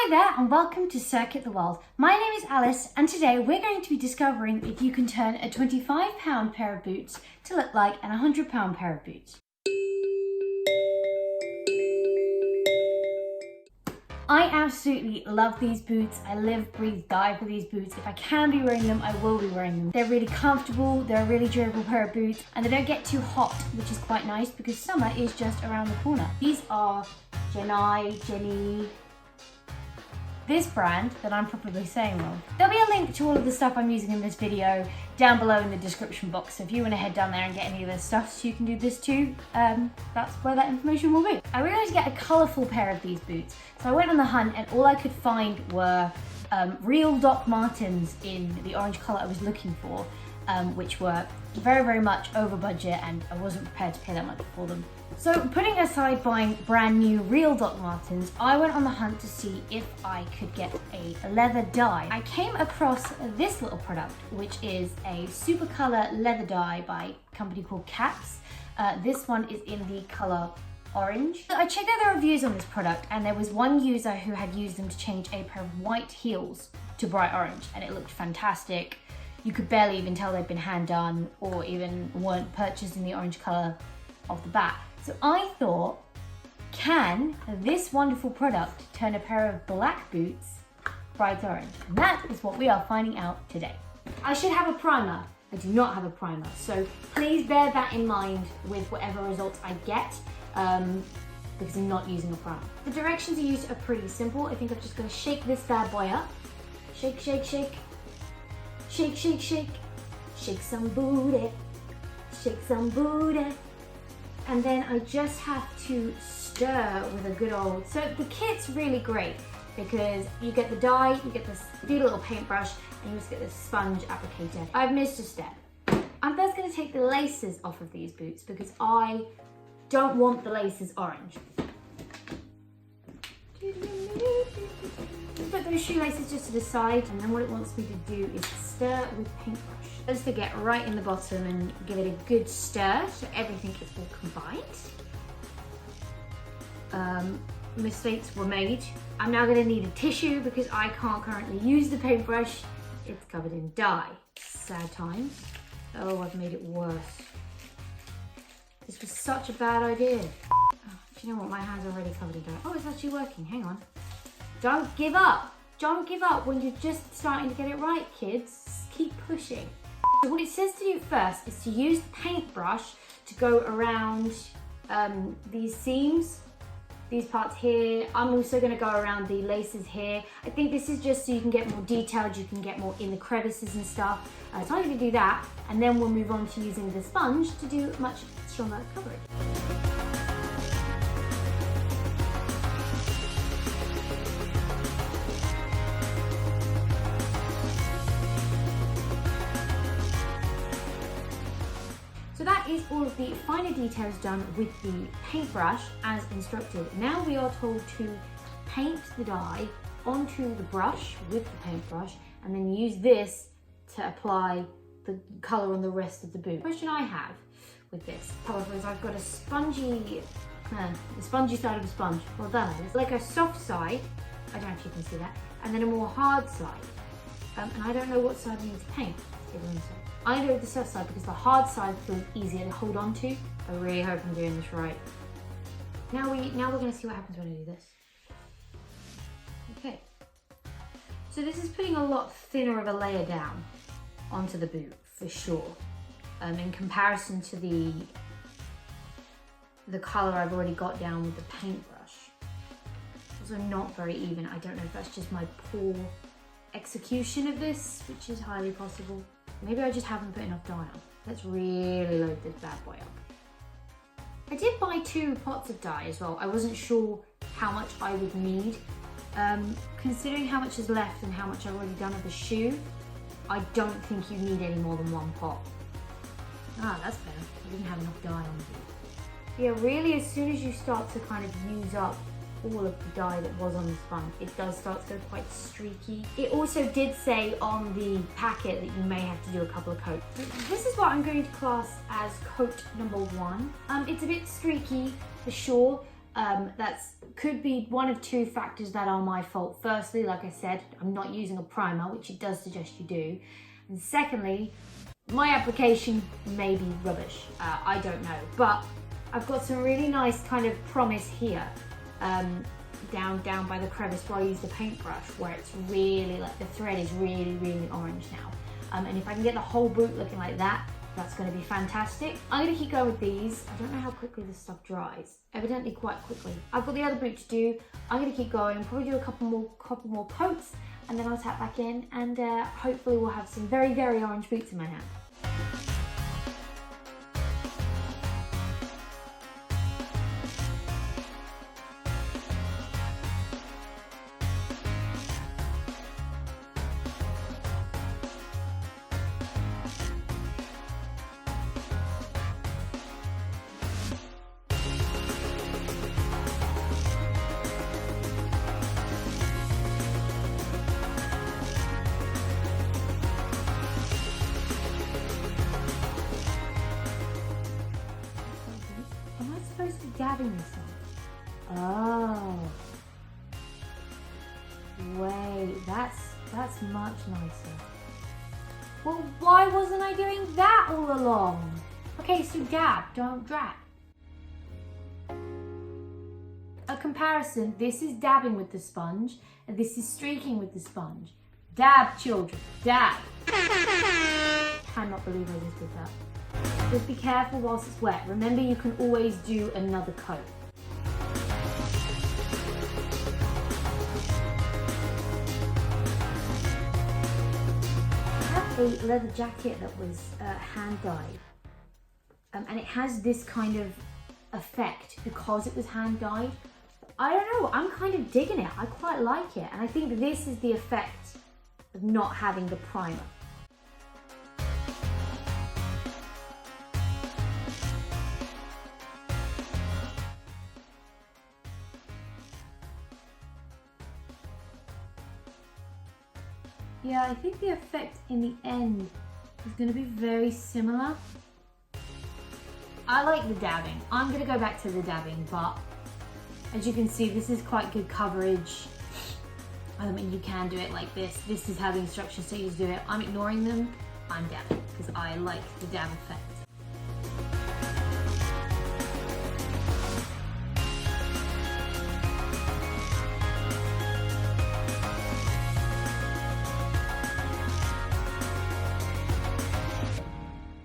Hi there and welcome to Circuit the World. My name is Alice and today we're going to be discovering if you can turn a £25 pair of boots to look like an £100 pair of boots. I absolutely love these boots. I live, breathe, die for these boots. If I can be wearing them, I will be wearing them. They're really comfortable, they're a really durable pair of boots, and they don't get too hot, which is quite nice because summer is just around the corner. These are Jenny, this brand that I'm probably saying wrong. There'll be a link to all of the stuff I'm using in this video down below in the description box. So if you want to head down there and get any of this stuff so you can do this too, that's where that information will be. I really wanted to get a colourful pair of these boots. So I went on the hunt and all I could find were real Doc Martens in the orange colour I was looking for, which were very, very much over budget and I wasn't prepared to pay that much for them. So putting aside buying brand new real Doc Martens, I went on the hunt to see if I could get a leather dye. I came across this little product, which is a super colour leather dye by a company called Kaps. This one is in the colour orange. I checked out the reviews on this product and there was one user who had used them to change a pair of white heels to bright orange and it looked fantastic. You could barely even tell they'd been hand done or even weren't purchased in the orange colour off the bat. So I thought, can this wonderful product turn a pair of black boots bright orange? And that is what we are finding out today. I should have a primer. I do not have a primer, so please bear that in mind with whatever results I get, because I'm not using a primer. The directions I used are pretty simple. I think I'm just going to shake this bad boy up. Shake, shake, shake. Shake, shake, shake. Shake some booty. Shake some booty. And then I just have to stir with a good old... So the kit's really great because you get the dye, you get this beautiful little paintbrush, and you just get this sponge applicator. I've missed a step. I'm first going to take the laces off of these boots because I don't want the laces orange. Put those shoelaces just to the side, and then what it wants me to do is stir with paintbrush. Just to get right in the bottom and give it a good stir so everything is all combined. Mistakes were made. I'm now going to need a tissue because I can't currently use the paintbrush. It's covered in dye. Sad times. Oh, I've made it worse. This was such a bad idea. Oh, do you know what? My hand's already covered in dye. Oh, it's actually working. Hang on. Don't give up. Don't give up when you're just starting to get it right, kids. Just keep pushing. So what it says to do first is to use the paintbrush to go around these seams, these parts here. I'm also going to go around the laces here. I think this is just so you can get more detailed, you can get more in the crevices and stuff. So I'm going to do that, and then we'll move on to using the sponge to do much stronger coverage. So that is all of the finer details done with the paintbrush as instructed. Now we are told to paint the dye onto the brush with the paintbrush and then use this to apply the colour on the rest of the boot. The question I have with this, however, is I've got a spongy, the spongy side of a sponge. Well done. It's like a soft side, I don't know if you can see that, and then a more hard side. And I don't know what side I need to paint. I do the soft side because the hard side feels easier to hold on to. I really hope I'm doing this right. Now we're going to see what happens when I do this. Okay. So this is putting a lot thinner of a layer down onto the boot for sure. In comparison to the colour I've already got down with the paintbrush. It's also not very even. I don't know if that's just my poor execution of this, which is highly possible. Maybe I just haven't put enough dye on. Let's really load this bad boy up. I did buy 2 pots of dye as well. I wasn't sure how much I would need. Considering how much is left and how much I've already done of the shoe, I don't think you need any more than 1 pot. Ah, that's better. I didn't have enough dye on it. Yeah, really as soon as you start to kind of use up all of the dye that was on the sponge, it does start to go quite streaky. It also did say on the packet that you may have to do a couple of coats. This is what I'm going to class as coat number 1. It's a bit streaky for sure. That's could be one of two factors that are my fault. Firstly, like I said, I'm not using a primer, which it does suggest you do. And secondly, my application may be rubbish. I don't know, but I've got some really nice kind of promise here, down by the crevice where I use the paintbrush, where it's really like the thread is really orange now. And if I can get the whole boot looking like that, that's going to be fantastic. I'm going to keep going with these. I don't know how quickly this stuff dries. Evidently quite quickly. I've got the other boot to do. I'm going to keep going, probably do a couple more coats, and then I'll tap back in, and hopefully we'll have some very orange boots in my hand. Supposed to be dabbing this on. Oh, wait, that's much nicer. Well, why wasn't I doing that all along? Okay, so dab, don't drag. A comparison, this is dabbing with the sponge, and this is streaking with the sponge. Dab, children, dab. Cannot believe I just did that. Just be careful whilst it's wet. Remember, you can always do another coat. I have a leather jacket that was hand dyed, and it has this kind of effect because it was hand dyed. I don't know, I'm kind of digging it. I quite like it, and I think this is the effect of not having the primer. Yeah, I think the effect in the end is going to be very similar. I like the dabbing. I'm going to go back to the dabbing, but as you can see, this is quite good coverage. I mean, you can do it like this. This is how the instructions say you do it. I'm ignoring them. I'm dabbing because I like the dab effect.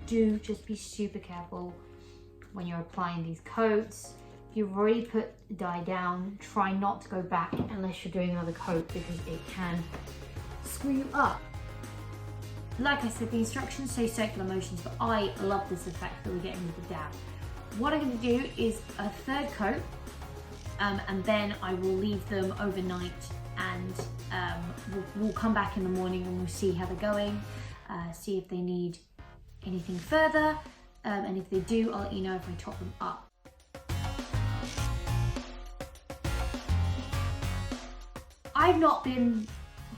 Do just be super careful when you're applying these coats. If you've already put dye down, try not to go back unless you're doing another coat because it can screw you up. Like I said, the instructions say circular motions, but I love this effect that we're getting with the dab. What I'm going to do is a third coat, and then I will leave them overnight, and we'll come back in the morning and we'll see how they're going, see if they need anything further, and if they do, I'll let you know if I top them up. I've not been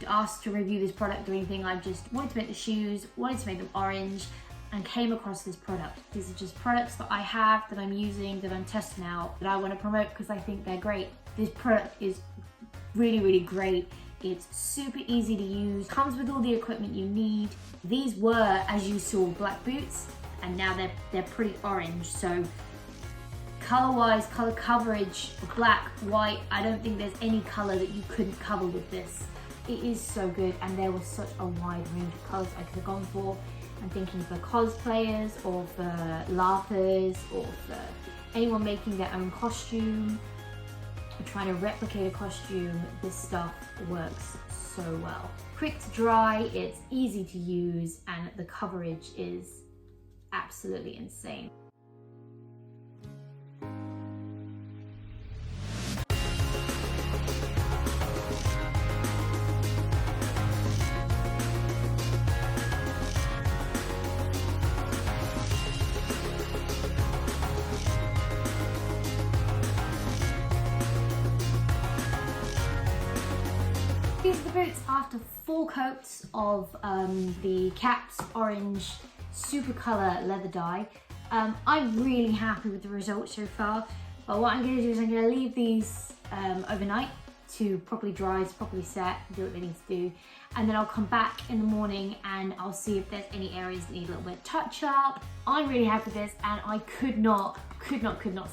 asked to review this product or anything. I just wanted to make the shoes, wanted to make them orange, and came across this product. These are just products that I have, that I'm using, that I'm testing out, that I want to promote because I think they're great. This product is really great. It's super easy to use, comes with all the equipment you need. These were, as you saw, black boots, and now they're pretty orange. So color-wise, color coverage, black, white, I don't think there's any color that you couldn't cover with this. It is so good, and there was such a wide range of colors I could have gone for. I'm thinking for cosplayers, or for laughers, or for anyone making their own costume, or trying to replicate a costume. This stuff works so well. Quick to dry, it's easy to use, and the coverage is absolutely insane. These are the boots after 4 coats of the Kaps orange super color leather dye. I'm really happy with the results so far. But what I'm going to do is I'm going to leave these overnight to properly dry, to properly set, do what they need to do. And then I'll come back in the morning and I'll see if there's any areas that need a little bit of touch up. I'm really happy with this and I could not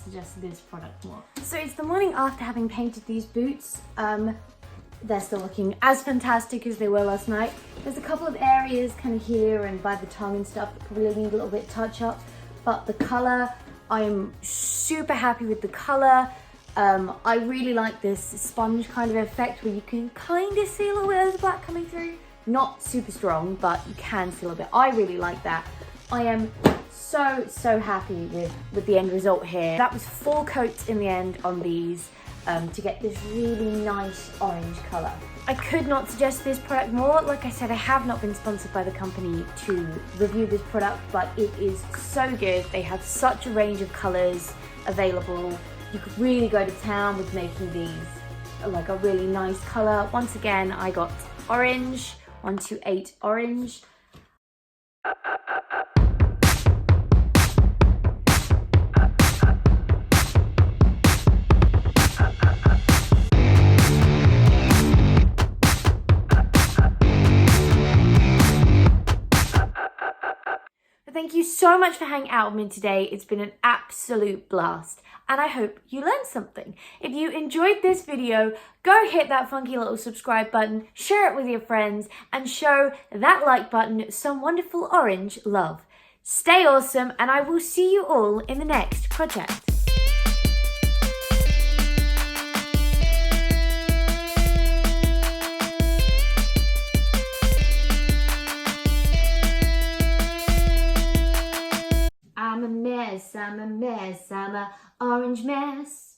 suggest this product more. So it's the morning after having painted these boots. They're still looking as fantastic as they were last night. There's a couple of areas kind of here and by the tongue and stuff that probably need a little bit of touch up. But the color, I'm super happy with the color. I really like this sponge kind of effect where you can kind of see a little bit of the black coming through. Not super strong, but you can see a little bit. I really like that. I am so happy with the end result here. That was 4 coats in the end on these to get this really nice orange color. I could not suggest this product more. Like I said, I have not been sponsored by the company to review this product, but it is so good. They have such a range of colors available. You could really go to town with making these like a really nice color. Once again, I got orange, 128 orange. Thank you so much for hanging out with me today. It's been an absolute blast and I hope you learned something. If you enjoyed this video, go hit that funky little subscribe button, share it with your friends and show that like button some wonderful orange love. Stay awesome and I will see you all in the next project. I'm a mess, I'm a orange mess.